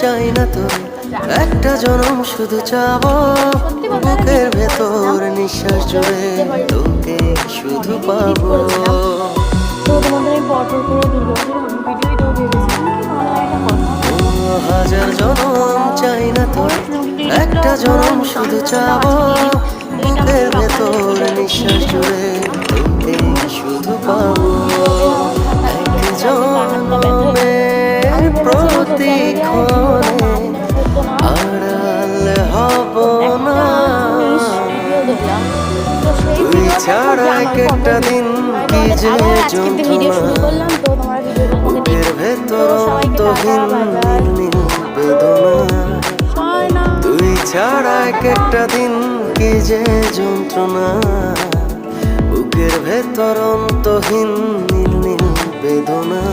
চাই না তো একটা জনম শুধু চাবো বুকের ভেতর নিঃশ্বাস জুড়ে তোকে শুধু পাবো। তো তোমাদের আমি পরপর করে ভিডিওটাও ভেবেছিলাম হাজার জনম চাই না তো একটা জনম শুধু চাবো বুকের ভেতর নিঃশ্বাস জুড়ে তোকে শুধু পাবো। এক জনমের প্রতিক্ষণে আড়াল হব না তুই ছাড়া এক একটা দিন কি যে যন্ত্রণা বুকের ভেতর অন্তহীন নীল বেদনা তুই ছাড়া এক একটা দিন কি যে যন্ত্রণা বুকের ভেতর অন্তহীন নীল বেদনা।